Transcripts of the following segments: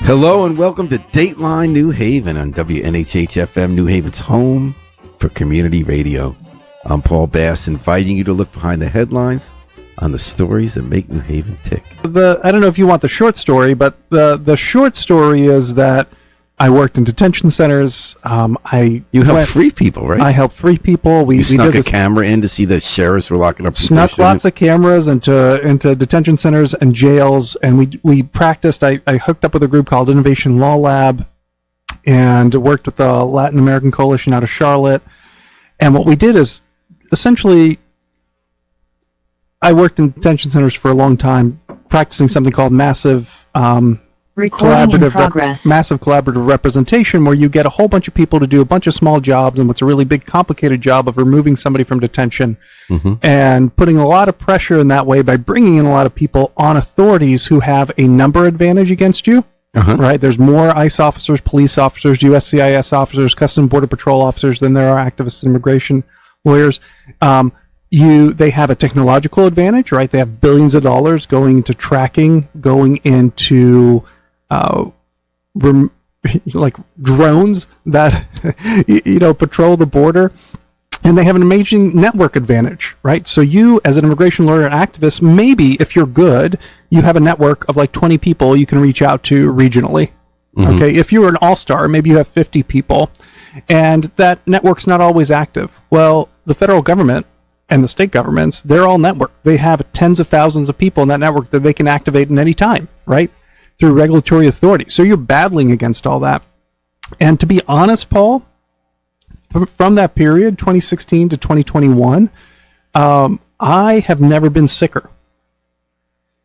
Hello and welcome to Dateline New Haven on WNHH-FM, New Haven's home for community radio. I'm Paul Bass, inviting you to look behind the headlines on the stories that make New Haven tick. I don't know if you want the short story, but the short story is that I worked in detention centers. You helped free people, right? I helped free people. You snuck a camera in to see the sheriffs were locking up people. Snuck lots of cameras into detention centers and jails, and we practiced. I hooked up with a group called Innovation Law Lab and worked with the Latin American Coalition out of Charlotte. And what we did is, essentially, I worked in detention centers for a long time, practicing something called massive collaborative representation, where you get a whole bunch of people to do a bunch of small jobs and what's a really big complicated job of removing somebody from detention, and putting a lot of pressure in that way by bringing in a lot of people on authorities who have a number advantage against you. Right? There's more ICE officers, police officers, USCIS officers, Customs Border Patrol officers than there are activists and immigration lawyers. They have a technological advantage, right? They have billions of dollars going into tracking, going into like drones that patrol the border, and they have an amazing network advantage, right? So you, as an immigration lawyer and activist, maybe if you're good, you have a network of like 20 people you can reach out to regionally. Okay, if you're an all-star, maybe you have 50 people, and that network's not always active. Well, the federal government and the state governments, they're all network. They have tens of thousands of people in that network that they can activate in any time, right? Through regulatory authority. So you're battling against all that. And to be honest, Paul, from that period, 2016 to 2021, I have never been sicker.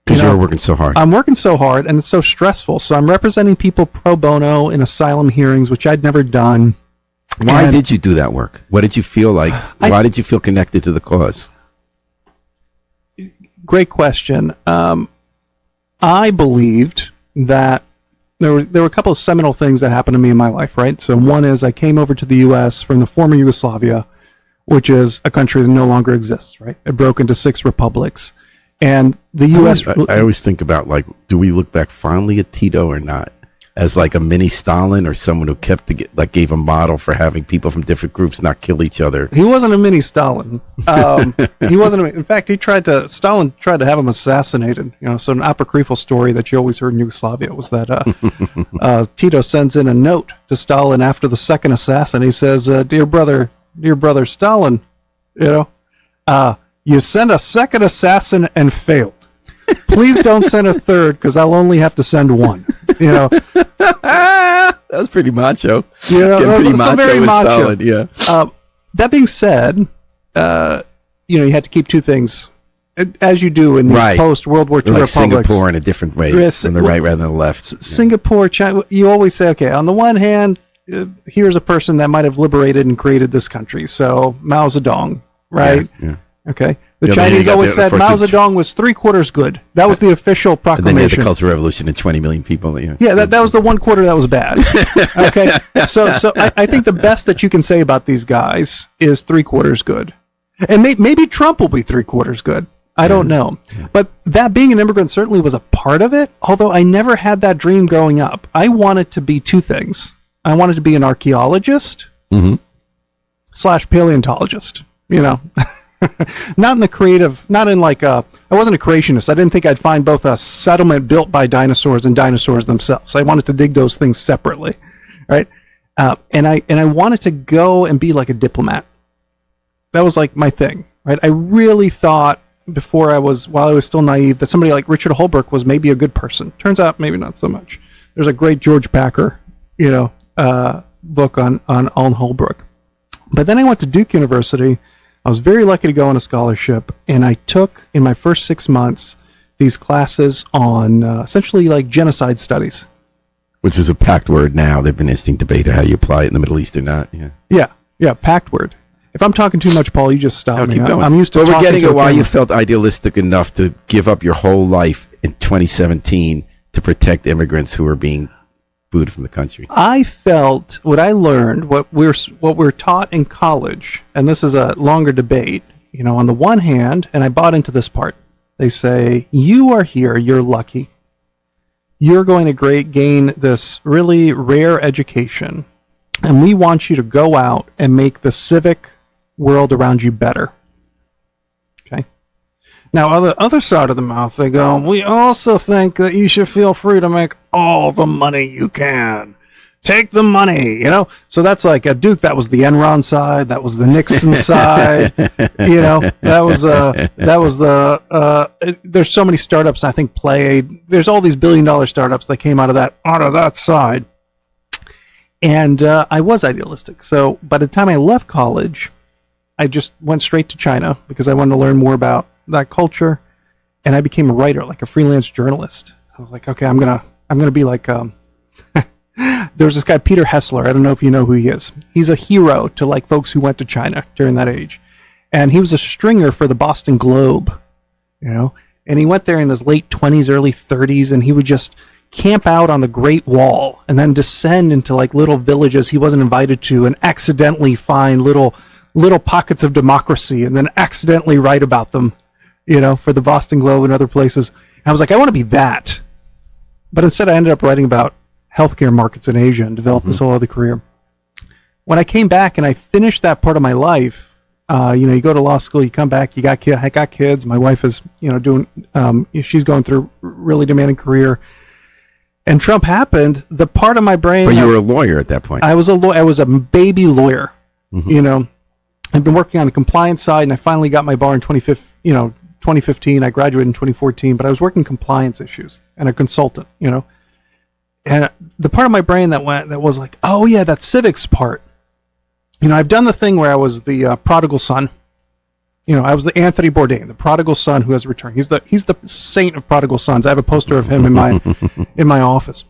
Because you were working so hard. I'm working so hard, and it's so stressful. So I'm representing people pro bono in asylum hearings, which I'd never done. Why did you do that work? What did you feel like? Why did you feel connected to the cause? Great question. I believed that there were a couple of seminal things that happened to me in my life, right? So one is I came over to the U.S. from the former Yugoslavia, which is a country that no longer exists, right? It broke into 6 republics. And the U.S. I always think about, like, do we look back fondly at Tito or not? As like a mini Stalin, or someone who gave a model for having people from different groups not kill each other. He wasn't a mini Stalin. He wasn't. In fact, Stalin tried to have him assassinated. So an apocryphal story that you always heard in Yugoslavia was that Tito sends in a note to Stalin after the second assassin. He says, "Dear brother Stalin, you sent a second assassin and failed. Please don't send a third, because I'll only have to send one." That was pretty macho. Pretty macho with Stalin, yeah. That being said, you had to keep 2 things, as you do in these post-World War II republics. Singapore in a different way, from the right rather than the left. Singapore, China, you always say, okay, on the one hand, here's a person that might have liberated and created this country. So Mao Zedong, right? Yeah. Okay. The Chinese always said Mao Zedong was 3/4 good. That was the official proclamation. And then you had the Cultural Revolution and 20 million people. Yeah, that was the 1/4 that was bad. Okay. So I think the best that you can say about these guys is 3/4 good. And maybe Trump will be 3/4 good. I don't know. Yeah. But that being an immigrant certainly was a part of it, although I never had that dream growing up. I wanted to be 2 things. I wanted to be an archaeologist / paleontologist, Not in the creative, not in like I wasn't a creationist. I didn't think I'd find both a settlement built by dinosaurs and dinosaurs themselves. I wanted to dig those things separately, right? And I wanted to go and be like a diplomat. That was like my thing, right? I really thought while I was still naive, that somebody like Richard Holbrooke was maybe a good person. Turns out maybe not so much. There's a great George Packer, book on Holbrooke. But then I went to Duke University. I was very lucky to go on a scholarship, and I took, in my first 6 months, these classes on essentially like genocide studies. Which is a packed word now. There've been interesting debate of how you apply it in the Middle East or not. Yeah, packed word. If I'm talking too much, Paul, you just stop me. Keep going. I'm used to. But we're getting at why you felt idealistic enough to give up your whole life in 2017 to protect immigrants who are being booed from the country. I felt what I learned, what we're taught in college, and this is a longer debate. On the one hand, and I bought into this part. They say, you are here, you're lucky. you're going to gain this really rare education, and we want you to go out and make the civic world around you better. Okay. Now, on the other side of the mouth, they go, we also think that you should feel free to make all the money you can. Take the money, So that's like at Duke, that was the Enron side, that was the Nixon side, that was there's so many startups, I think there's all these billion-dollar startups that came out of that side. And I was idealistic. So by the time I left college, I just went straight to China because I wanted to learn more about that culture. And I became a writer, like a freelance journalist. I was like, okay, I'm gonna be like, there's this guy, Peter Hessler. I don't know if you know who he is. He's a hero to like folks who went to China during that age. And he was a stringer for the Boston Globe, and he went there in his late 20s, early 30s, and he would just camp out on the Great Wall and then descend into like little villages he wasn't invited to and accidentally find little pockets of democracy and then accidentally write about them, for the Boston Globe and other places. And I was like, I want to be that. But instead I ended up writing about healthcare markets in Asia and developed this whole other career. When I came back and I finished that part of my life, you go to law school, you come back, I got kids. My wife is, doing, she's going through a really demanding career. And Trump happened. The part of my brain. But you were a lawyer at that point. I was I was a baby lawyer. I've been working on the compliance side, and I finally got my bar in 2015. I graduated in 2014, but I was working compliance issues and a consultant. And the part of my brain that was like, oh yeah, that civics part. I've done the thing where I was the prodigal son. I was the Anthony Bourdain, the prodigal son who has returned. He's the saint of prodigal sons. I have a poster of him in my office.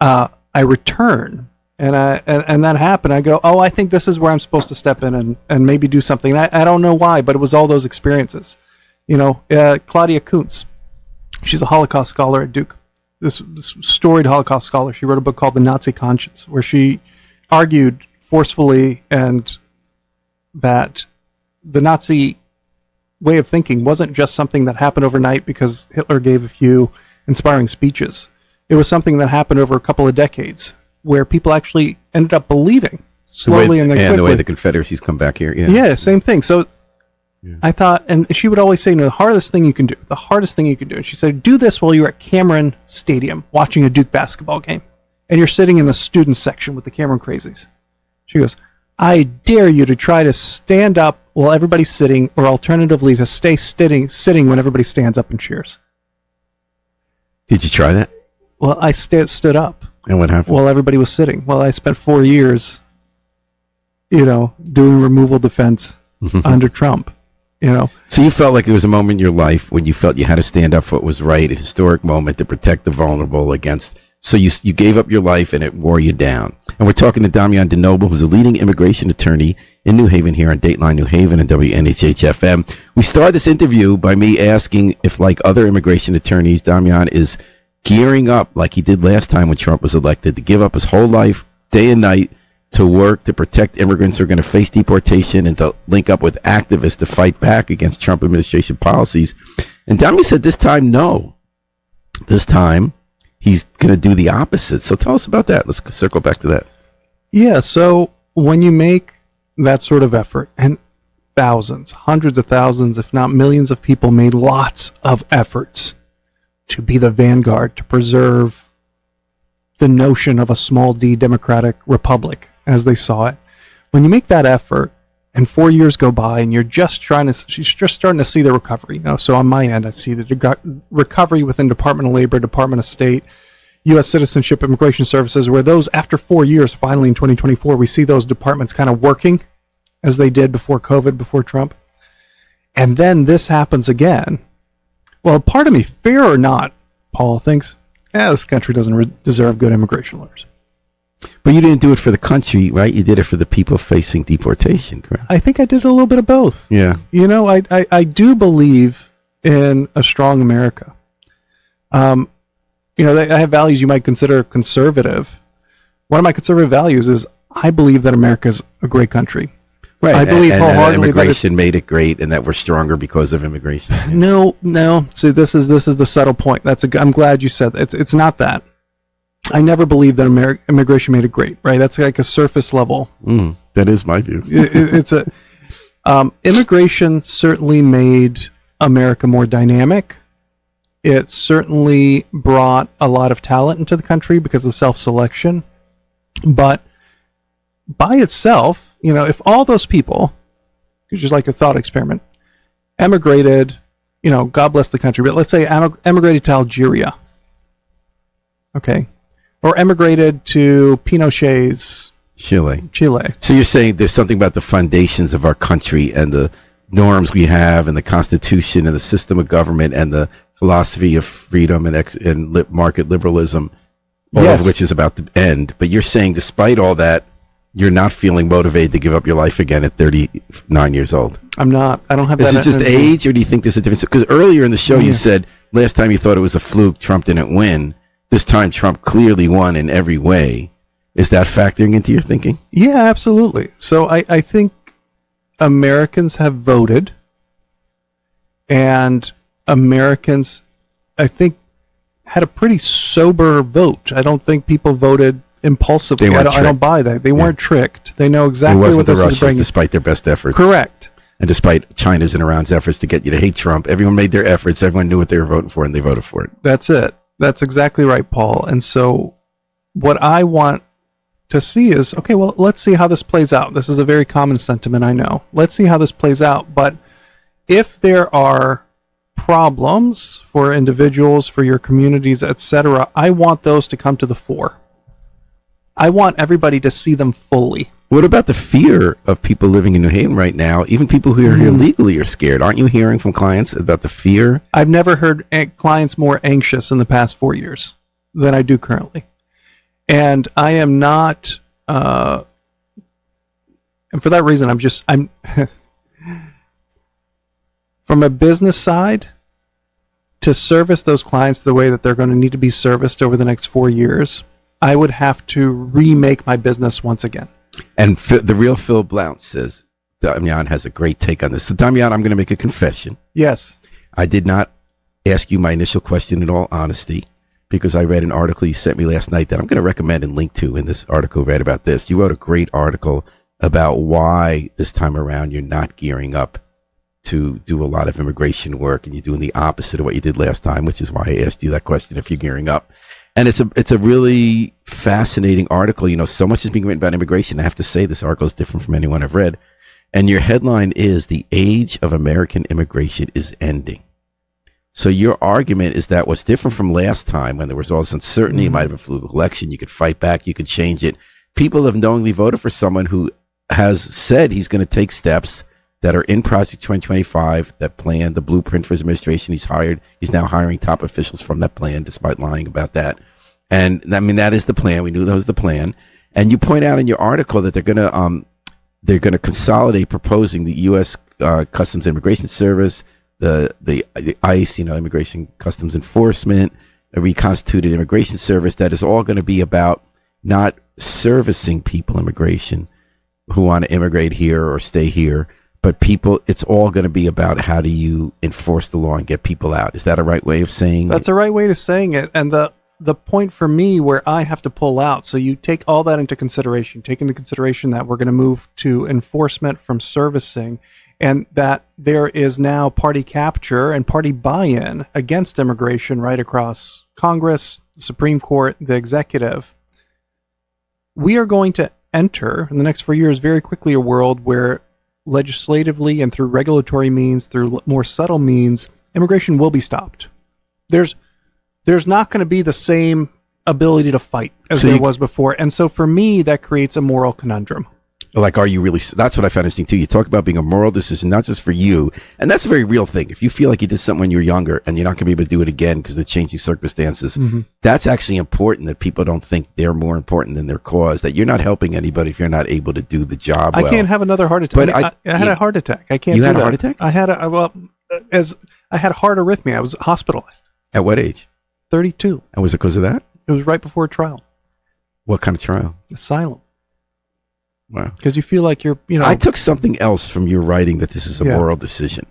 I return, and that happened. I go, oh, I think this is where I'm supposed to step in and maybe do something. I don't know why, but it was all those experiences. Claudia Kuntz, she's a Holocaust scholar at Duke. This storied Holocaust scholar. She wrote a book called The Nazi Conscience, where she argued forcefully and that the Nazi way of thinking wasn't just something that happened overnight because Hitler gave a few inspiring speeches. It was something that happened over a couple of decades where people actually ended up believing slowly and then quickly. And the way the Confederacy's come back here. Yeah, same thing. So I thought, and she would always say, no, the hardest thing you can do. And she said, do this while you're at Cameron Stadium watching a Duke basketball game. And you're sitting in the student section with the Cameron crazies. She goes, I dare you to try to stand up while everybody's sitting, or alternatively to stay sitting when everybody stands up and cheers. Did you try that? Well, I stood up. And what happened? While everybody was sitting. Well, I spent 4 years, doing removal defense under Trump. So you felt like there was a moment in your life when you felt you had to stand up for what was right, a historic moment to protect the vulnerable against. So you gave up your life and it wore you down. And we're talking to Damian DeNoble, who's a leading immigration attorney in New Haven here on Dateline New Haven and WNHH-FM. We started this interview by me asking if, like other immigration attorneys, Damian is gearing up like he did last time when Trump was elected to give up his whole life, day and night, to work to protect immigrants who are going to face deportation and to link up with activists to fight back against Trump administration policies. And Damian said this time, no. This time, he's going to do the opposite. So tell us about that. Let's circle back to that. Yeah, so when you make that sort of effort, and thousands, hundreds of thousands, if not millions of people made lots of efforts to be the vanguard, to preserve the notion of a small d democratic republic as they saw it. When you make that effort and 4 years go by and you're just starting to see the recovery, so on my end, I see the recovery within Department of Labor, Department of State, U.S. Citizenship, Immigration Services, where those, after 4 years, finally in 2024, we see those departments kind of working as they did before COVID, before Trump. And then this happens again. Well, part of me, fair or not, Paul, thinks, this country doesn't deserve good immigration lawyers. But you didn't do it for the country, right? You did it for the people facing deportation, correct? I think I did a little bit of both. Yeah. I do believe in a strong America. I have values you might consider conservative. One of my conservative values is I believe that America is a great country. Right. I believe and wholeheartedly immigration made it great, and that we're stronger because of immigration. No. See, this is the subtle point. I'm glad you said that. It's not that. I never believed that immigration made it great. Right? That's like a surface level. That is my view. Immigration certainly made America more dynamic. It certainly brought a lot of talent into the country because of self-selection. But by itself, if all those people, it's just like a thought experiment, emigrated, God bless the country, but let's say emigrated to Algeria, okay, or emigrated to Pinochet's Chile. Chile. So you're saying there's something about the foundations of our country and the norms we have and the Constitution and the system of government and the philosophy of freedom and market liberalism, all of which is about to end. But you're saying despite all that, you're not feeling motivated to give up your life again at 39 years old. I'm not. I don't have that. Is it just age, or do you think there's a difference? Because earlier in the show you said last time you thought it was a fluke, Trump didn't win. This time Trump clearly won in every way. Is that factoring into your thinking? Yeah, absolutely. So I think Americans have voted, and Americans, I think, had a pretty sober vote. I don't think people voted impulsively. I don't buy that. They weren't tricked. They know exactly what this is bringing. Despite their best efforts. Correct. And despite China's and Iran's efforts to get you to hate Trump, everyone made their efforts. Everyone knew what they were voting for, and they voted for it. That's it. That's exactly right, Paul. And so what I want to see is, okay, well, let's see how this plays out. This is a very common sentiment, I know. Let's see how this plays out. But if there are problems for individuals, for your communities, etc., I want those to come to the fore. I want everybody to see them fully. What about the fear of people living in New Haven right now? Even people who are here legally are scared. Aren't you hearing from clients about the fear? I've never heard clients more anxious in the past 4 years than I do currently. And I am not, and for that reason, I'm from a business side, to service those clients the way that they're going to need to be serviced over the next 4 years, I would have to remake my business once again. And the real Phil Blount says, Damian has a great take on this. So, Damian, I'm going to make a confession. Yes. I did not ask you my initial question in all honesty, because I read an article you sent me last night that I'm going to recommend and link to in this article read about this. You wrote a great article about why this time around you're not gearing up to do a lot of immigration work, and you're doing the opposite of what you did last time, which is why I asked you that question, if you're gearing up. And it's a really fascinating article. So much is being written about immigration. I have to say this article is different from anyone I've read. And your headline is, "The Age of American Immigration is Ending." So your argument is that what's different from last time, when there was all this uncertainty, it might have been a fluke election, you could fight back, you could change it. People have knowingly voted for someone who has said he's going to take steps that are in Project 2025, that plan, the blueprint for his administration. He's now hiring top officials from that plan, despite lying about that. And I mean, that is the plan. We knew that was the plan. And you point out in your article that they're going to consolidate, proposing the U.S. Customs and Immigration Service, the ICE, Immigration Customs Enforcement, a reconstituted immigration service that is all going to be about not servicing people, immigration, who want to immigrate here or stay here, but people. It's all going to be about how do you enforce the law and get people out. Is that a right way of saying? That's a right way of saying it. And the point for me where I have to pull out, so you take all that into consideration, take into consideration that we're going to move to enforcement from servicing, and that there is now party capture and party buy-in against immigration right across Congress, the Supreme Court, the executive. We are going to enter in the next 4 years very quickly a world where legislatively and through regulatory means, through more subtle means, immigration will be stopped. There's not going to be the same ability to fight as there was before. And so for me, that creates a moral conundrum. Like, are you really? That's what I found interesting too. You talk about being a moral decision, not just for you. And that's a very real thing. If you feel like you did something when you were younger and you're not going to be able to do it again because of the changing circumstances, that's actually important, that people don't think they're more important than their cause, that you're not helping anybody if you're not able to do the job well. I can't have another heart attack. But I had a heart attack. I can't do that. You had a heart attack? I had heart arrhythmia. I was hospitalized. At what age? 32. And was it because of that? It was right before trial. What kind of trial? Asylum. Wow. Because you feel like you're, I took something else from your writing that this is a moral decision.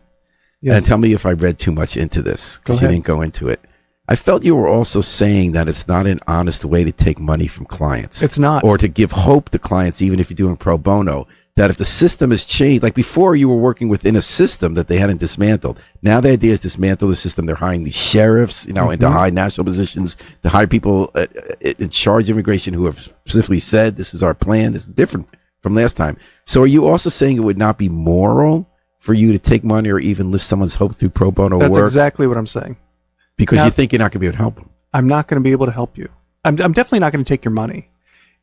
Yes. And tell me if I read too much into this, because you didn't go into it. I felt you were also saying that it's not an honest way to take money from clients. It's not. Or to give hope to clients, even if you're doing pro bono, that if the system has changed, like before you were working within a system that they hadn't dismantled. Now the idea is dismantle the system. They're hiring these sheriffs, into high national positions, to hire people in charge of immigration who have specifically said, this is our plan. This is different from last time. So are you also saying it would not be moral for you to take money or even lift someone's hope through pro bono work? That's exactly what I'm saying. Because you think you're not going to be able to help them. I'm not going to be able to help you. I'm definitely not going to take your money.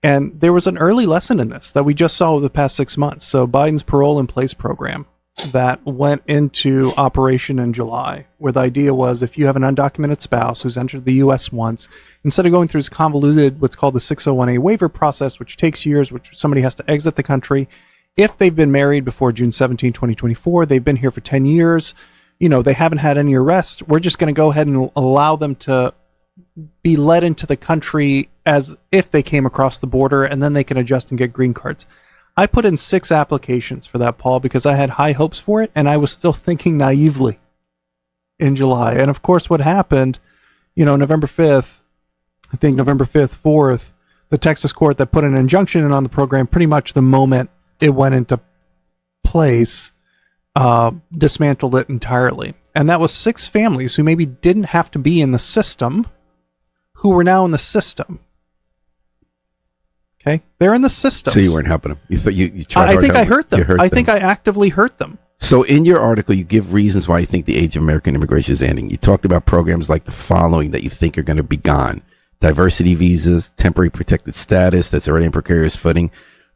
And there was an early lesson in this that we just saw over the past 6 months. So Biden's parole in place program that went into operation in July, where the idea was if you have an undocumented spouse who's entered the U.S. once, instead of going through this convoluted, what's called the 601A waiver process, which takes years, which somebody has to exit the country, if they've been married before June 17, 2024, they've been here for 10 years, they haven't had any arrests, we're just going to go ahead and allow them to be led into the country as if they came across the border, and then they can adjust and get green cards. I put in 6 applications for that, Paul, because I had high hopes for it, and I was still thinking naively in July. And of course, what happened, November 5th, 4th, the Texas court that put an injunction in on the program, pretty much the moment it went into place, dismantled it entirely. And that was 6 families who maybe didn't have to be in the system, who were now in the system. Okay, they're in the system. So you weren't helping them. You thought you tried. I think I hurt them. I think them. I actively hurt them. So in your article, you give reasons why you think the age of American immigration is ending. You talked about programs like the following that you think are going to be gone: diversity visas, temporary protected status that's already in precarious footing.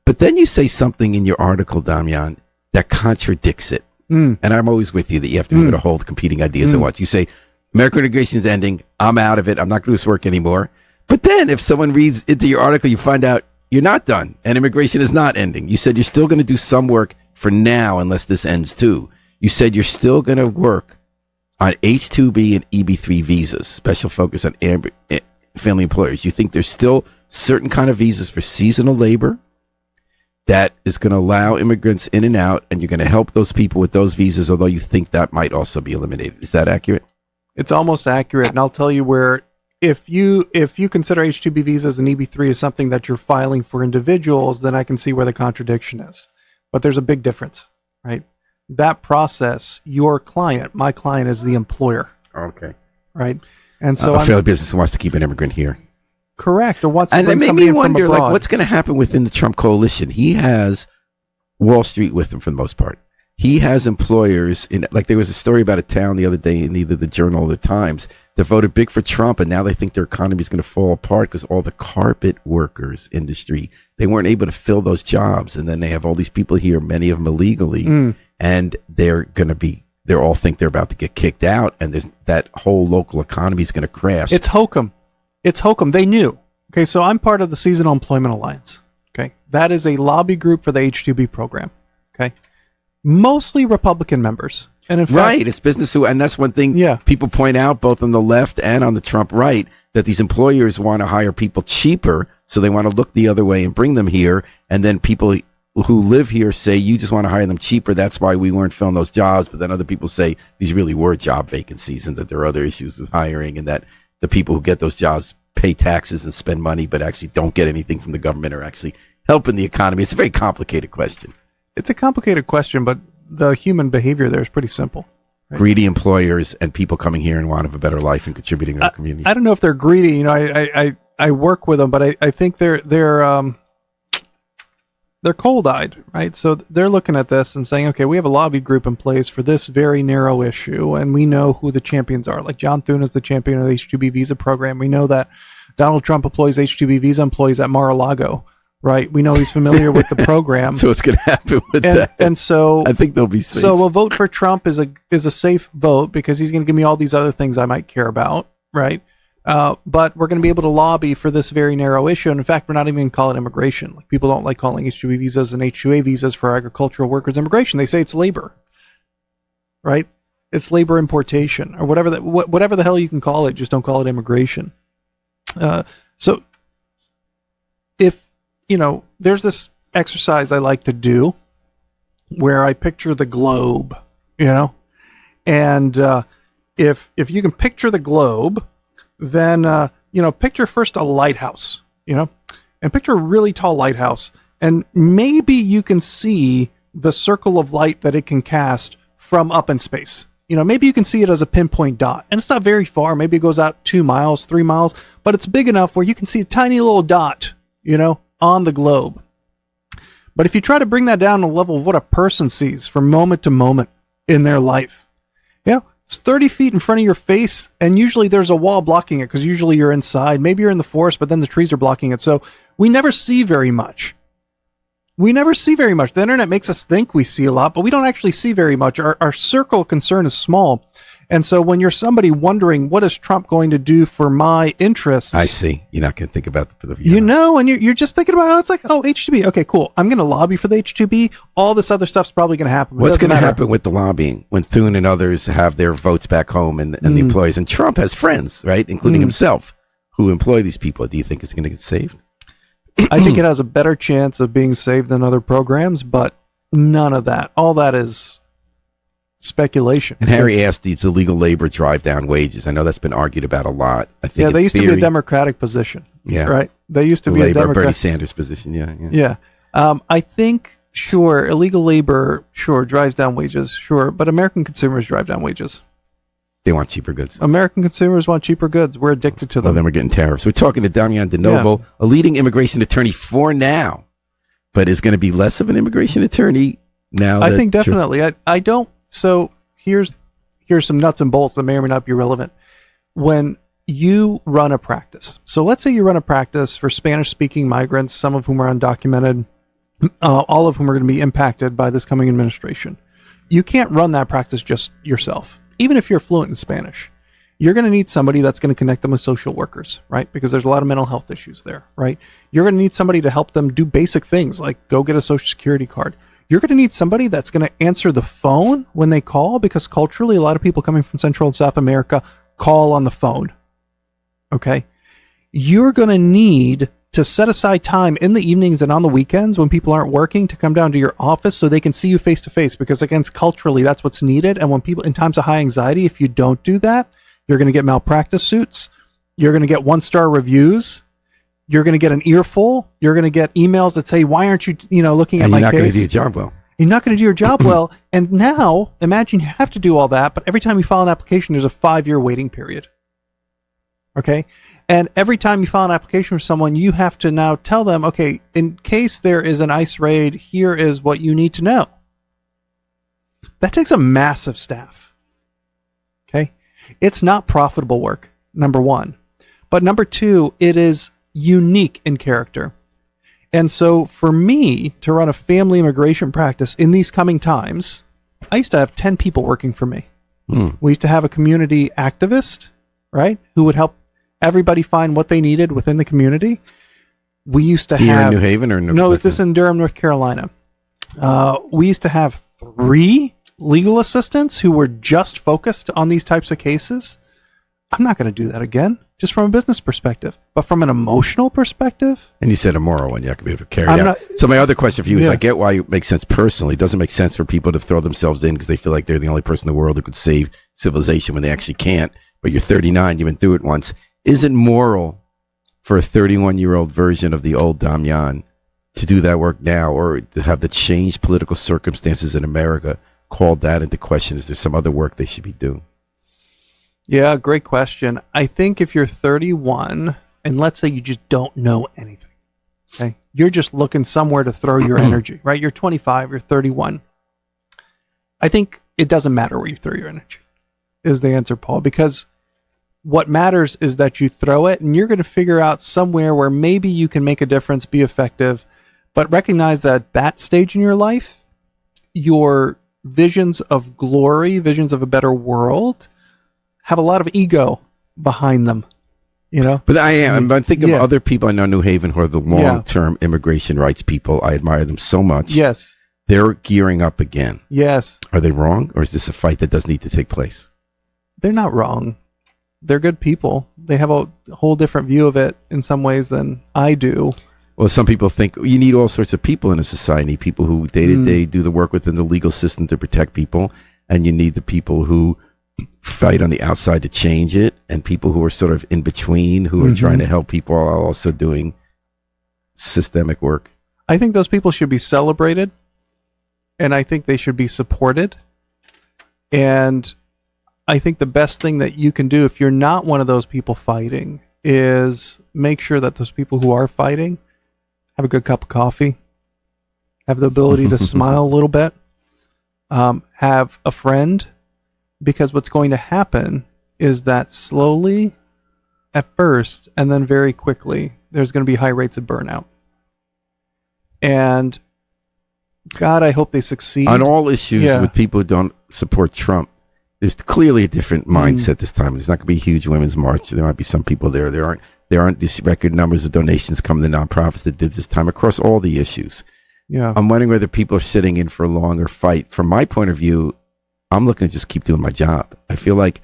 But then you say something in your article, Damian, that contradicts it. And I'm always with you that you have to be able to hold competing ideas at once. You say, American immigration is ending. I'm out of it. I'm not going to do this work anymore. But then if someone reads into your article, you find out you're not done and immigration is not ending. You said you're still going to do some work for now unless this ends too. You said you're still going to work on H-2B and EB-3 visas, special focus on family employers. You think there's still certain kind of visas for seasonal labor that is going to allow immigrants in and out, and you're going to help those people with those visas, although you think that might also be eliminated. Is that accurate? It's almost accurate, and I'll tell you where, if you consider H-2B visas and EB-3 as something that you're filing for individuals, then I can see where the contradiction is. But there's a big difference, right? That process, your client, my client, is the employer. Okay. Right? And so a family business who wants to keep an immigrant here. Correct. Or wants to and bring it made somebody me in wonder, from abroad. like, what's going to happen within the Trump coalition? He has Wall Street with him for the most part. He has employers in, like, there was a story about a town the other day in either the Journal or the Times that voted big for Trump, and now they think their economy is going to fall apart because all the carpet workers industry, they weren't able to fill those jobs, and then they have all these people here, many of them illegally, and they're all think they're about to get kicked out, and that whole local economy is going to crash. It's hokum. It's hokum. They knew. Okay, so I'm part of the Seasonal Employment Alliance. Okay, that is a lobby group for the H-2B program. Okay, mostly Republican members. And in fact, right, it's business and that's one thing people point out, both on the left and on the Trump right, that these employers want to hire people cheaper, so they want to look the other way and bring them here, and then people who live here say, you just want to hire them cheaper, that's why we weren't filling those jobs, but then other people say these really were job vacancies and that there are other issues with hiring, and that the people who get those jobs pay taxes and spend money but actually don't get anything from the government or actually helping the economy. It's a very complicated question. It's a complicated question, but the human behavior there is pretty simple. Right? Greedy employers and people coming here and want a better life and contributing to the community. I don't know if they're greedy. I work with them, but I think they're cold-eyed, right? So they're looking at this and saying, okay, we have a lobby group in place for this very narrow issue, and we know who the champions are. Like John Thune is the champion of the H-2B visa program. We know that Donald Trump employs H-2B visa employees at Mar-a-Lago, right? We know he's familiar with the program. So what's going to happen with that? And so I think they'll be safe. So a vote for Trump is a safe vote because he's going to give me all these other things I might care about, right? But we're going to be able to lobby for this very narrow issue. And in fact, we're not even going to call it immigration. Like, people don't like calling H-2B visas and H-2A visas for agricultural workers immigration. They say it's labor, right? It's labor importation or whatever the hell you can call it. Just don't call it immigration. So if, there's this exercise I like to do where I picture the globe, and if you can picture the globe, then picture first a lighthouse, and picture a really tall lighthouse, and maybe you can see the circle of light that it can cast from up in space. Maybe you can see it as a pinpoint dot, and it's not very far. Maybe it goes out 2 miles, 3 miles, but it's big enough where you can see a tiny little dot, on the globe. But if you try to bring that down to the level of what a person sees from moment to moment in their life, it's 30 feet in front of your face, and usually there's a wall blocking it because usually you're inside. Maybe you're in the forest, but then the trees are blocking it. So we never see very much. The internet makes us think we see a lot, but we don't actually see very much. Our circle of concern is small. And so when you're somebody wondering, what is Trump going to do for my interests? I see. You're not going to think about the and you're just thinking about it. It's like, H2B. Okay, cool. I'm going to lobby for the H2B. All this other stuff's probably going to happen. What's going to happen with the lobbying when Thune and others have their votes back home and the employees? And Trump has friends, right, including himself, who employ these people. Do you think it's going to get saved? I think it has a better chance of being saved than other programs, but none of that. All that is speculation. And Harry asked, these illegal labor drive down wages. I know that's been argued about a lot. I think they used to be a Democratic position. Yeah. Right? They used to be a Democratic. Bernie Sanders position. Yeah. I think, sure, illegal labor, sure, drives down wages, sure, but American consumers drive down wages. They want cheaper goods. American consumers want cheaper goods. We're addicted to them. Well, then we're getting tariffs. We're talking to Damian DeNovo, a leading immigration attorney for now, but is going to be less of an immigration attorney now. I think definitely. I don't. So here's some nuts and bolts that may or may not be relevant. When you run a practice, so let's say you run a practice for Spanish-speaking migrants, some of whom are undocumented, all of whom are going to be impacted by this coming administration. You can't run that practice just yourself. Even if you're fluent in Spanish, you're going to need somebody that's going to connect them with social workers, right? Because there's a lot of mental health issues there, right? You're going to need somebody to help them do basic things like go get a social security card. You're going to need somebody that's going to answer the phone when they call, because culturally, a lot of people coming from Central and South America call on the phone. Okay. You're going to need to set aside time in the evenings and on the weekends when people aren't working to come down to your office so they can see you face to face, because again, culturally, that's what's needed. And when people, in times of high anxiety, if you don't do that, you're going to get malpractice suits. You're going to get 1-star reviews. You're going to get an earful. You're going to get emails that say, why aren't you, looking at my case? You're not going to do your job well. You're not going to do your job well. And now imagine you have to do all that, but every time you file an application, there's a 5-year waiting period. Okay. And every time you file an application for someone, you have to now tell them, okay, in case there is an ICE raid, here is what you need to know. That takes a massive staff. Okay. It's not profitable work, number one. But number two, it is unique in character. And so for me to run a family immigration practice in these coming times, I used to have 10 people working for me. We used to have a community activist, right, who would help everybody find what they needed within the community. We used to Here have... in New Haven or No, it's this in Durham, North Carolina. We used to have 3 legal assistants who were just focused on these types of cases. I'm not going to do that again, just from a business perspective. But from an emotional perspective... And you said a moral one, you have to be able to carry it out. So my other question for you is, I get why it makes sense personally. It doesn't make sense for people to throw themselves in because they feel like they're the only person in the world who could save civilization when they actually can't. But you're 39, you've been through it once. Is it moral for a 31-year-old version of the old Damian to do that work now, or to have the changed political circumstances in America called that into question? Is there some other work they should be doing? Yeah, great question. I think if you're 31, and let's say you just don't know anything, okay, you're just looking somewhere to throw your energy, right? You're 25, you're 31. I think it doesn't matter where you throw your energy, is the answer, Paul, because what matters is that you throw it, and you're going to figure out somewhere where maybe you can make a difference, be effective, but recognize that at that stage in your life, your visions of glory, visions of a better world, have a lot of ego behind them, But I'm thinking of other people I know in New Haven who are the long-term immigration rights people. I admire them so much. Yes. They're gearing up again. Yes. Are they wrong, or is this a fight that does need to take place? They're not wrong. They're good people. They have a whole different view of it in some ways than I do. Well, some people think you need all sorts of people in a society, people who day to day do the work within the legal system to protect people, and you need the people who fight on the outside to change it, and people who are sort of in between, who are trying to help people while also doing systemic work. I think those people should be celebrated, and I think they should be supported. And I think the best thing that you can do if you're not one of those people fighting is make sure that those people who are fighting have a good cup of coffee, have the ability to smile a little bit, have a friend, because what's going to happen is that slowly at first and then very quickly, there's going to be high rates of burnout. And God, I hope they succeed. On all issues with people who don't support Trump, there's clearly a different mindset this time. There's not going to be a huge women's march. There might be some people there. There aren't these record numbers of donations coming to nonprofits that did this time across all the issues. Yeah, I'm wondering whether people are sitting in for a longer fight. From my point of view, I'm looking to just keep doing my job. I feel like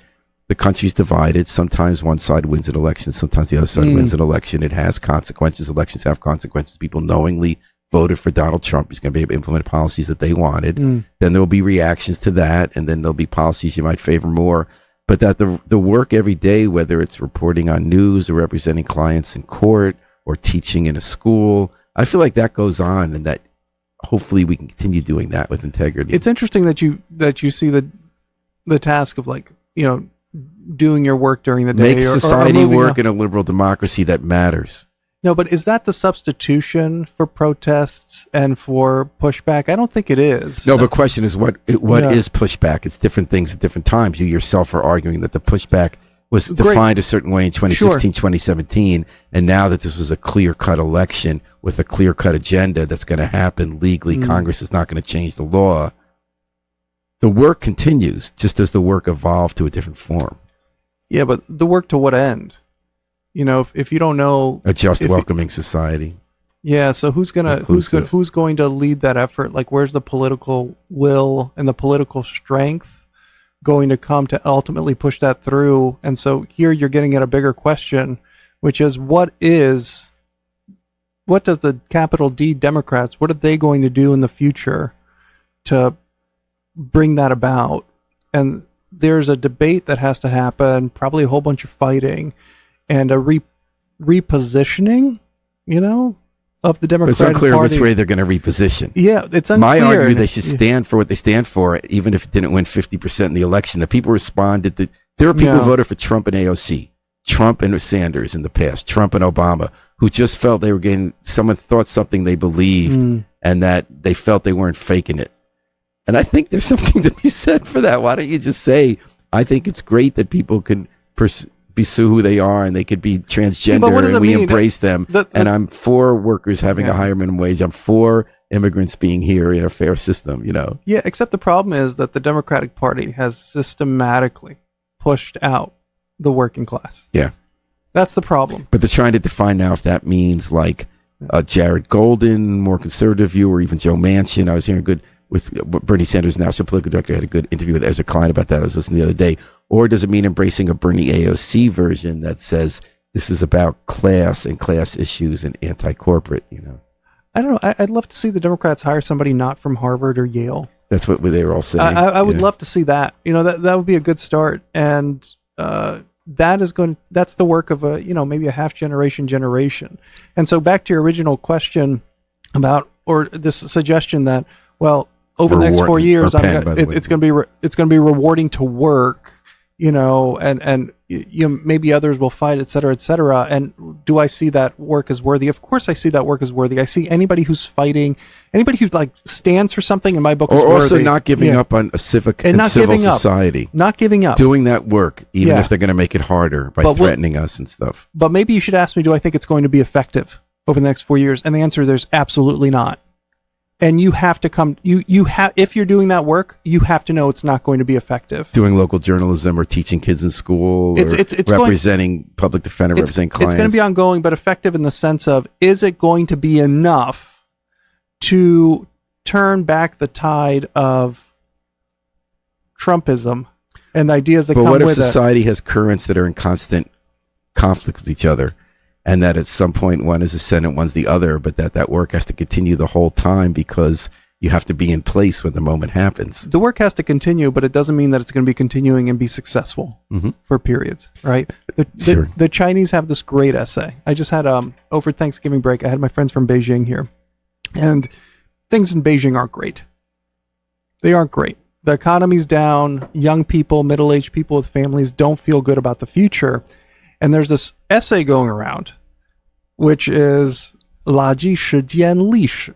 the country's divided. Sometimes one side wins an election. Sometimes the other side wins an election. It has consequences. Elections have consequences. People knowingly voted for Donald Trump. He's going to be able to implement policies that they wanted. Then there will be reactions to that, and then there'll be policies you might favor more. But that the work every day, whether it's reporting on news or representing clients in court or teaching in a school, I feel like that goes on, and that hopefully we can continue doing that with integrity. It's interesting that you see the task of, like, you know, doing your work during the day. Make society work in a liberal democracy that matters. No, but is that the substitution for protests and for pushback? I don't think it is. No, but the question is what is pushback? It's different things at different times. You yourself are arguing that the pushback was defined a certain way in 2016, 2017, and now that this was a clear-cut election with a clear-cut agenda that's going to happen legally, Congress is not going to change the law. The work continues, just as the work evolved to a different form. Yeah, but the work to what end? You know, if you don't know, a just, welcoming society. Yeah, so who's going to lead that effort? Like, where's the political will and the political strength going to come to ultimately push that through? And so here you're getting at a bigger question, which is what does the capital D Democrats, what are they going to do in the future to bring that about? And there's a debate that has to happen, probably a whole bunch of fighting and a repositioning, you know, of the Democratic Party. It's unclear which way they're going to reposition. Yeah, it's unclear. My argument, they should stand for what they stand for, even if it didn't win 50% in the election. The people responded to. There are people who voted for Trump and AOC, Trump and Sanders in the past, Trump and Obama, who just felt they were getting. Someone thought something they believed, and that they felt they weren't faking it. And I think there's something to be said for that. Why don't you just say, I think it's great that people can pursue who they are, and they could be transgender, and we embrace them. And I'm for workers having a higher minimum wage. I'm for immigrants being here in a fair system, you know. Yeah, except the problem is that the Democratic Party has systematically pushed out the working class. Yeah. That's the problem. But they're trying to define now if that means like Jared Golden, more conservative view, or even Joe Manchin. I was hearing with Bernie Sanders, national political director, had a good interview with Ezra Klein about that. I was listening the other day. Or does it mean embracing a Bernie AOC version that says this is about class and class issues and anti-corporate, you know? I don't know. I'd love to see the Democrats hire somebody not from Harvard or Yale. That's what they were all saying. I would love to see that. You know, that would be a good start. And that's the work of maybe a half generation. And so back to your original question about, or this suggestion that, well, over the next 4 years, it's going to be rewarding to work, you know, and maybe others will fight, et cetera, et cetera. And do I see that work as worthy? Of course, I see that work as worthy. I see anybody who's fighting, anybody who like stands for something in my book is worthy. Or also not giving up on a civic and civil society. Not giving up. Doing that work, even if they're going to make it harder by threatening us and stuff. But maybe you should ask me, do I think it's going to be effective over the next 4 years? And the answer is there's absolutely not. And you have to if you're doing that work, you have to know it's not going to be effective. Doing local journalism or teaching kids in school, or representing public defender, representing clients. It's going to be ongoing, but effective in the sense of, is it going to be enough to turn back the tide of Trumpism and the ideas that come with it? But what if society has currents that are in constant conflict with each other? and that at some point one is ascendant, one's the other, but that work has to continue the whole time because you have to be in place when the moment happens. The work has to continue, but it doesn't mean that it's going to be continuing and be successful for periods, right? Sure. The Chinese have this great essay. I just had, over Thanksgiving break, I had my friends from Beijing here, and things in Beijing aren't great. They aren't great. The economy's down. Young people, middle-aged people with families don't feel good about the future. And there's this essay going around, which is 垃圾时间历史.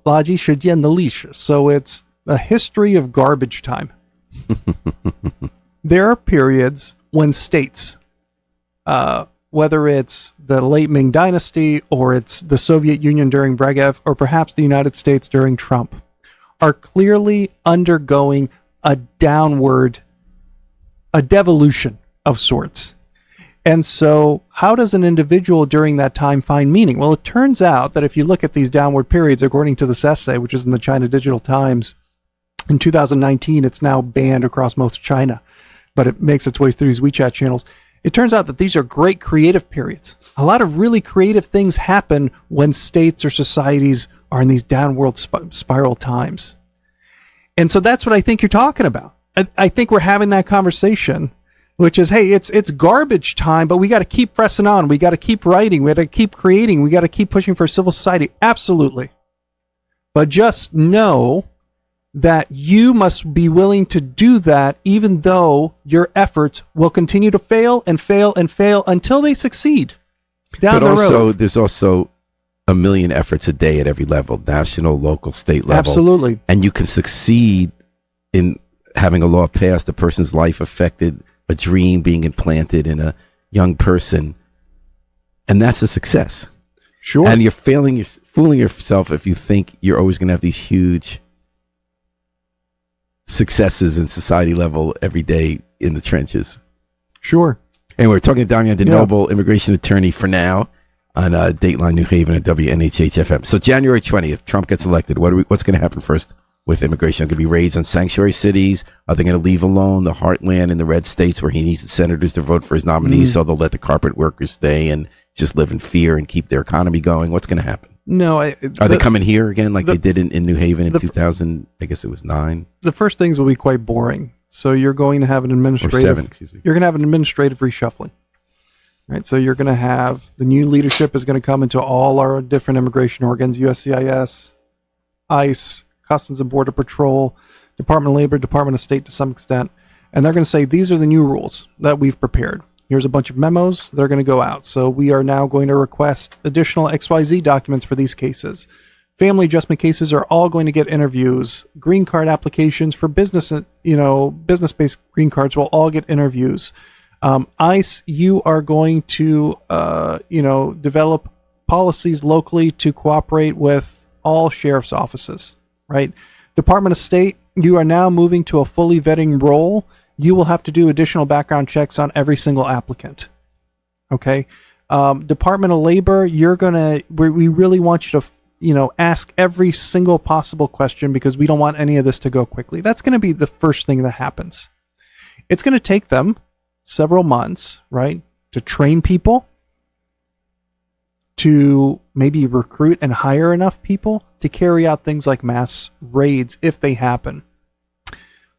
垃圾时间的历史. So it's a history of garbage time. There are periods when states, whether it's the late Ming Dynasty or it's the Soviet Union during Brezhnev or perhaps the United States during Trump, are clearly undergoing a devolution of sorts. And so how does an individual during that time find meaning? Well, it turns out that if you look at these downward periods, according to this essay, which is in the China Digital Times, in 2019, it's now banned across most of China, but it makes its way through these WeChat channels. It turns out that these are great creative periods. A lot of really creative things happen when states or societies are in these downward spiral times. And so that's what I think you're talking about. I think we're having that conversation, which is, hey, it's garbage time, but we got to keep pressing on. We got to keep writing. We got to keep creating. We got to keep pushing for civil society. Absolutely. But just know that you must be willing to do that, even though your efforts will continue to fail and fail and fail until they succeed down the road. There's also a million efforts a day at every level, national, local, state level. Absolutely. And you can succeed in having a law passed, a person's life affected, a dream being implanted in a young person. And that's a success. Sure. And you're fooling yourself if you think you're always going to have these huge successes in society level every day in the trenches. Sure. Anyway, we're talking to Damian DeNoble, immigration attorney for now, on Dateline New Haven at WNHH-FM. So January 20th, Trump gets elected. What's going to happen first with immigration? Are going to be raids on sanctuary cities? Are they going to leave alone the heartland in the red states where he needs the senators to vote for his nominees, so they'll let the carpet workers stay and just live in fear and keep their economy going? What's going to happen? No. Are they coming here again like they did in New Haven in 2000? I guess it was 9. The first things will be quite boring. So you're going to have an administrative... Or 7, excuse me. You're going to have an administrative reshuffling. Right, so you're going to have the new leadership is going to come into all our different immigration organs, USCIS, ICE, Customs and Border Patrol, Department of Labor, Department of State to some extent, and they're going to say, these are the new rules that we've prepared. Here's a bunch of memos. They're going to go out. So we are now going to request additional XYZ documents for these cases. Family adjustment cases are all going to get interviews. Green card applications for business, business-based green cards will all get interviews. ICE, you are going to, develop policies locally to cooperate with all sheriff's offices, right? Department of State, you are now moving to a fully vetting role. You will have to do additional background checks on every single applicant. Okay. Department of Labor, we really want you to, ask every single possible question because we don't want any of this to go quickly. That's going to be the first thing that happens. It's going to take them several months, right, to train people, to maybe recruit and hire enough people to carry out things like mass raids if they happen.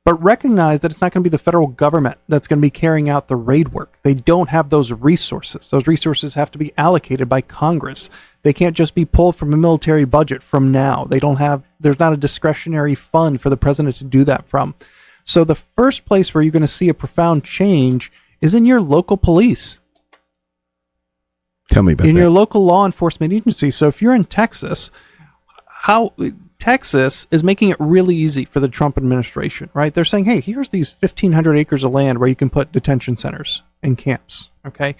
But recognize that it's not going to be the federal government that's going to be carrying out the raid work. They don't have those resources. Those resources have to be allocated by Congress. They can't just be pulled from a military budget from now. There's not a discretionary fund for the president to do that from. So the first place where you're going to see a profound change is in your local police. Tell me about that. In your local law enforcement agency. So if you're in Texas, Texas is making it really easy for the Trump administration, right? They're saying, hey, here's these 1,500 acres of land where you can put detention centers and camps, okay?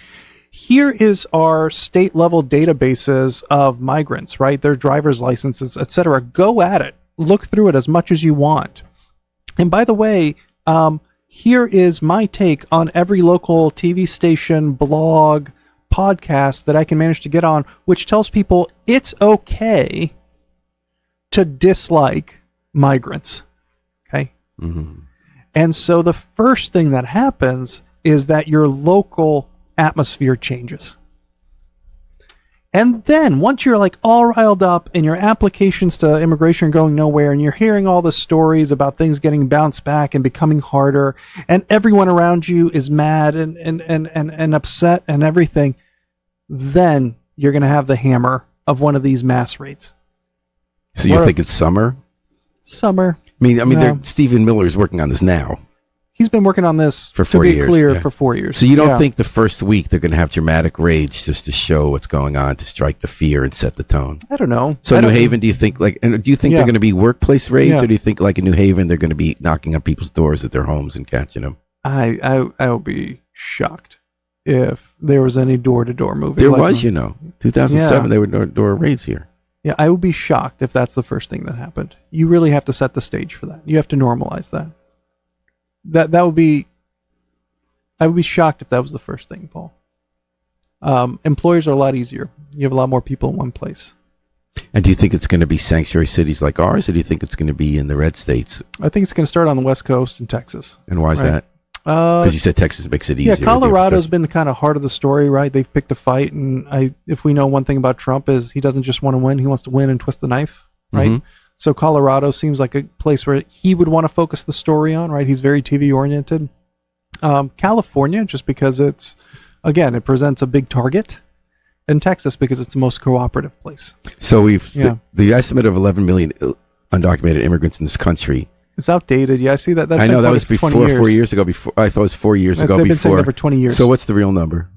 Here is our state level databases of migrants, right? Their driver's licenses, etc. Go at it. Look through it as much as you want. And by the way, here is my take on every local TV station, blog, podcast that I can manage to get on, which tells people it's okay to dislike migrants. Okay. Mm-hmm. And so the first thing that happens is that your local atmosphere changes. And then once you're like all riled up and your applications to immigration are going nowhere and you're hearing all the stories about things getting bounced back and becoming harder and everyone around you is mad and upset and everything, then you're going to have the hammer of one of these mass raids. So you think it's summer? Summer. I mean, Stephen Miller's working on this now. He's been working on this for 4 years. For 4 years. So you don't think the first week they're going to have dramatic raids just to show what's going on, to strike the fear and set the tone? I don't know. So New Haven, do you think they're going to be workplace raids, or do you think like in New Haven they're going to be knocking on people's doors at their homes and catching them? I would be shocked if there was any door-to-door moving. There was, 2007 there were door raids here. Yeah, I would be shocked if that's the first thing that happened. You really have to set the stage for that. You have to normalize that. That would be. I would be shocked if that was the first thing, Paul. Employers are a lot easier. You have a lot more people in one place. And do you think it's going to be sanctuary cities like ours, or do you think it's going to be in the red states? I think it's going to start on the West Coast in Texas. And why is that? Because you said Texas makes it easier. Yeah, Colorado's been the kind of heart of the story, right? They've picked a fight, and if we know one thing about Trump is he doesn't just want to win; he wants to win and twist the knife, right? Mm-hmm. So Colorado seems like a place where he would want to focus the story on, right? He's very TV oriented. California, just because it presents a big target. And Texas, because it's the most cooperative place. So the estimate of 11 million undocumented immigrants in this country. It's outdated. Yeah, I see that. I know that was before 4 years ago. I thought it was 4 years ago. They've been saying that for 20 years. So what's the real number?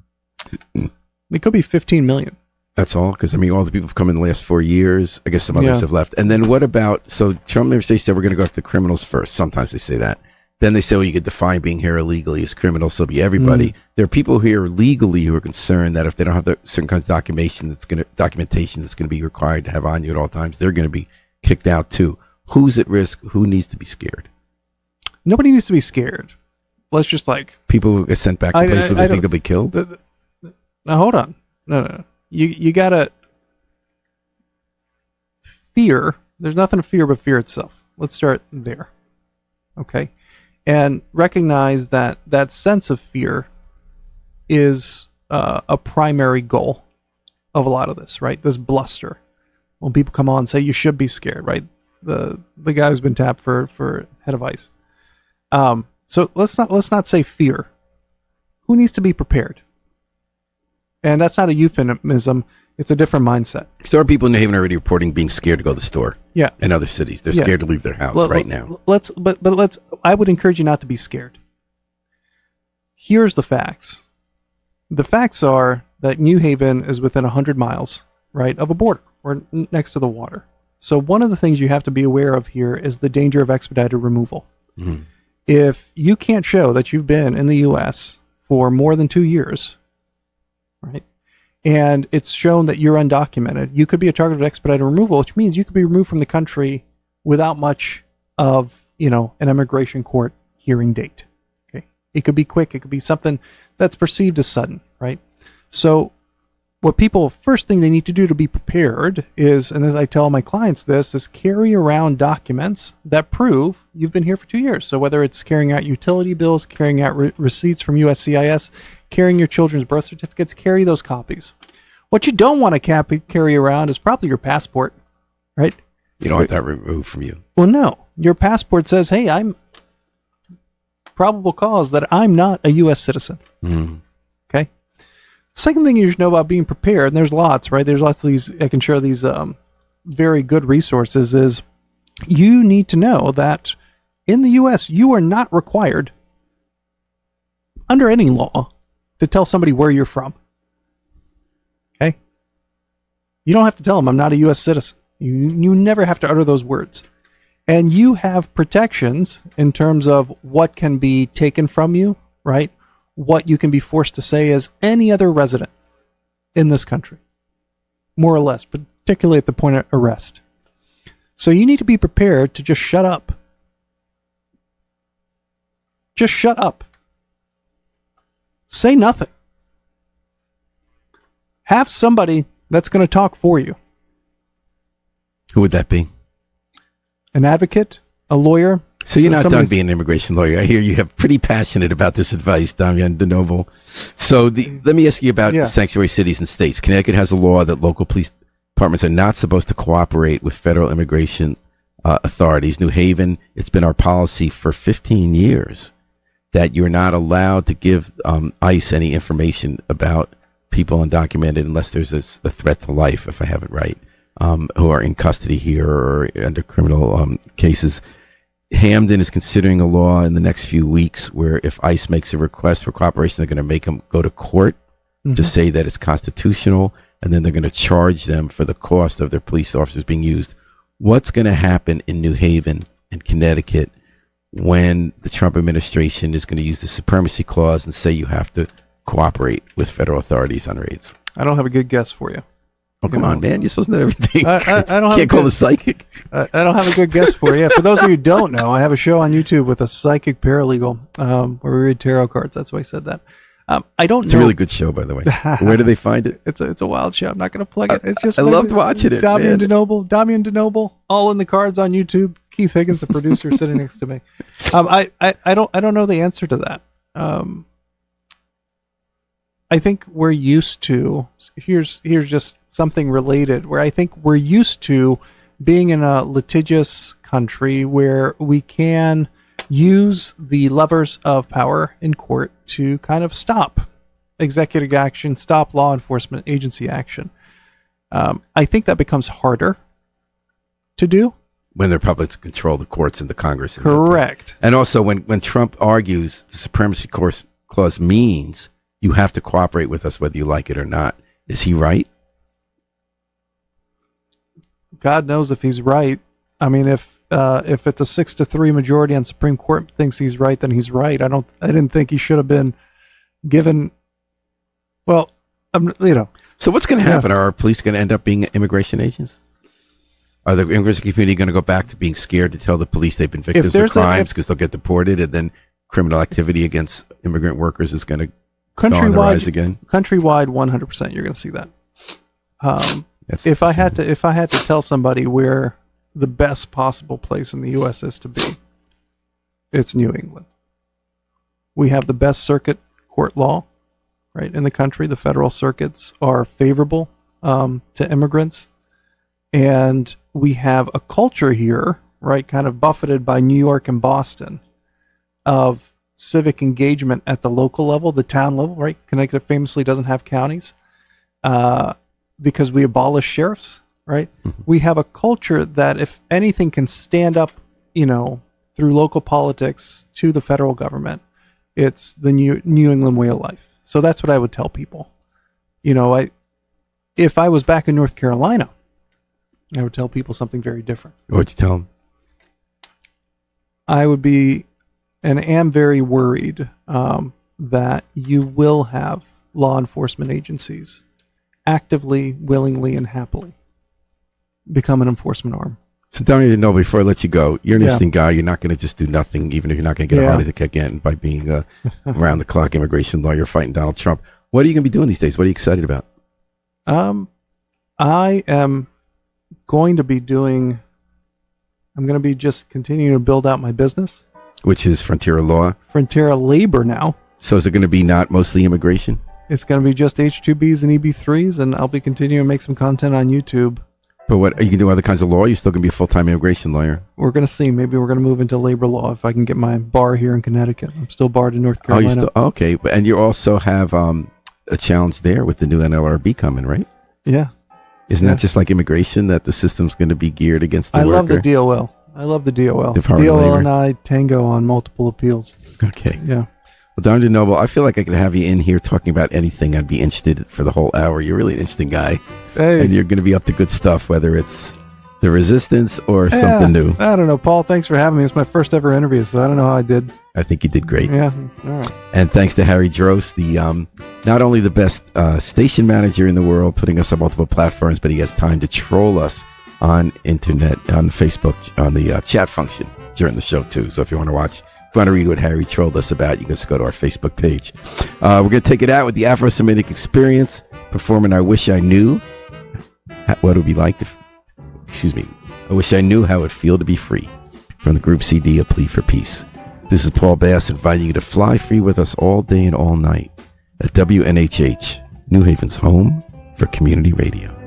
It could be 15 million. That's all? Because, all the people have come in the last 4 years. I guess some others have left. And then what about, so Trump members, they said we're going to go after the criminals first. Sometimes they say that. Then they say, you could define being here illegally as criminal, so it'll be everybody. There are people here legally who are concerned that if they don't have the certain kind of documentation that's going to be required to have on you at all times, they're going to be kicked out too. Who's at risk? Who needs to be scared? Nobody needs to be scared. Let's just people who get sent back to places where they think they'll be killed. Now hold on. No. You gotta fear. There's nothing to fear but fear itself. Let's start there. Okay. And recognize that sense of fear is a primary goal of a lot of this, right? This bluster. When people come on and say you should be scared, right? The guy who's been tapped for head of ICE. So let's not say fear. Who needs to be prepared? And that's not a euphemism. It's a different mindset. There are people in New Haven already reporting being scared to go to the store. Yeah. In other cities. They're scared to leave their house right now. I would encourage you not to be scared. Here's the facts. The facts are that New Haven is within 100 miles, right, of a border. We're next to the water. So one of the things you have to be aware of here is the danger of expedited removal. Mm-hmm. If you can't show that you've been in the U.S. for more than 2 years, right, and it's shown that you're undocumented, you could be a target of expedited removal, which means you could be removed from the country without much of, an immigration court hearing date. Okay. It could be quick. It could be something that's perceived as sudden, right? So first thing they need to do to be prepared is, and as I tell my clients this, is carry around documents that prove you've been here for 2 years. So whether it's carrying out utility bills, carrying out receipts from USCIS, carrying your children's birth certificates, carry those copies. What you don't want to carry around is probably your passport, right? You don't want that removed from you. Well, no. Your passport says, hey, I'm probable cause that I'm not a U.S. citizen. Mm. Okay? Second thing you should know about being prepared, and there's lots, right? There's lots of these, I can share these very good resources, is you need to know that in the U.S., you are not required, under any law, to tell somebody where you're from. Okay? You don't have to tell them, I'm not a U.S. citizen. You never have to utter those words. And you have protections in terms of what can be taken from you, right? What you can be forced to say as any other resident in this country, more or less, particularly at the point of arrest. So you need to be prepared to just shut up. Just shut up. Say nothing. Have somebody that's going to talk for you. Who would that be? An advocate, a lawyer, So you're not done being an immigration lawyer. I hear you have pretty passionate about this advice, Damian DeNoble. So let me ask you about sanctuary cities and states. Connecticut has a law that local police departments are not supposed to cooperate with federal immigration authorities. New Haven, it's been our policy for 15 years that you're not allowed to give ICE any information about people undocumented unless there's a threat to life, if I have it right, who are in custody here or under criminal cases. Hamden is considering a law in the next few weeks where if ICE makes a request for cooperation, they're going to make them go to court to say that it's constitutional, and then they're going to charge them for the cost of their police officers being used. What's going to happen in New Haven and Connecticut when the Trump administration is going to use the supremacy clause and say you have to cooperate with federal authorities on raids? I don't have a good guess for you. Oh, come on, man. You're supposed to know everything. I don't have Can't call the psychic. I don't have a good guess for you. For those of you who don't know, I have a show on YouTube with a psychic paralegal where we read tarot cards. That's why I said that. I don't know. It's a really good show, by the way. Where do they find it? It's a wild show. I'm not going to plug it. It's just I loved watching it. Damian DeNoble, all in the cards on YouTube. Keith Higgins, the producer, sitting next to me. I don't know the answer to that. I think we're used to. Here's just something related. Where I think we're used to being in a litigious country where we can use the levers of power in court to kind of stop executive action, stop law enforcement agency action. I think that becomes harder to do when they're public control the courts and the Congress. Correct. And also when Trump argues the supremacy clause means you have to cooperate with us whether you like it or not. Is he right? God knows if he's right. I mean, if it's a 6-3 majority on Supreme Court thinks he's right, then he's right. I didn't think he should have been given. Well, So what's going to happen? Are our police going to end up being immigration agents? Are the immigration community going to go back to being scared to tell the police they've been victims of crimes because they'll get deported, and then criminal activity against immigrant workers is going to go on the rise again? Countrywide, 100%, you're going to see that. If I had to tell somebody where the best possible place in the U.S. is to be, it's New England. We have the best circuit court law, right, in the country. The federal circuits are favorable to immigrants. And we have a culture here, right, kind of buffeted by New York and Boston, of civic engagement at the local level, the town level, right? Connecticut famously doesn't have counties because we abolished sheriffs, right? Mm-hmm. We have a culture that, if anything, can stand up, through local politics to the federal government. It's the New England way of life. So that's what I would tell people. If I was back in North Carolina, I would tell people something very different. What would you tell them? I would be, and am very worried that you will have law enforcement agencies actively, willingly, and happily become an enforcement arm. So tell me to know before I let you go, you're an interesting guy. You're not going to just do nothing, even if you're not going to get a heart attack again by being a round-the-clock immigration lawyer fighting Donald Trump. What are you going to be doing these days? What are you excited about? I am going to be I'm going to be just continuing to build out my business. Which is Frontiera Law? Frontiera Labor now. So is it going to be not mostly immigration? It's going to be just H-2Bs and EB-3s, and I'll be continuing to make some content on YouTube. But what, are you going to do other kinds of law? You're still going to be a full-time immigration lawyer? We're going to see. Maybe we're going to move into labor law if I can get my bar here in Connecticut. I'm still barred in North Carolina. Okay. And you also have a challenge there with the new NLRB coming, right? Yeah. Isn't that just like immigration, that the system's going to be geared against the worker? I love the DOL. Department DOL and I tango on multiple appeals. Okay. Yeah. Well, Dr. Noble, I feel like I could have you in here talking about anything. I'd be interested for the whole hour. You're really an interesting guy. Hey. And you're going to be up to good stuff, whether it's the resistance or something new. I don't know, Paul. Thanks for having me. It's my first ever interview, so I don't know how I did. I think you did great. Yeah. All right. And thanks to Harry Drost, the not only the best station manager in the world, putting us on multiple platforms, but he has time to troll us on internet, on Facebook, on the chat function during the show too. So if you want to watch, if you want to read what Harry trolled us about, you can just go to our Facebook page. We're going to take it out with the Afro-Semitic Experience performing I Wish I Knew What It Would Be Like to, I wish I knew how it would feel to be free. from the group CD, A Plea for Peace. This is Paul Bass inviting you to fly free with us all day and all night at WNHH, New Haven's home for community radio.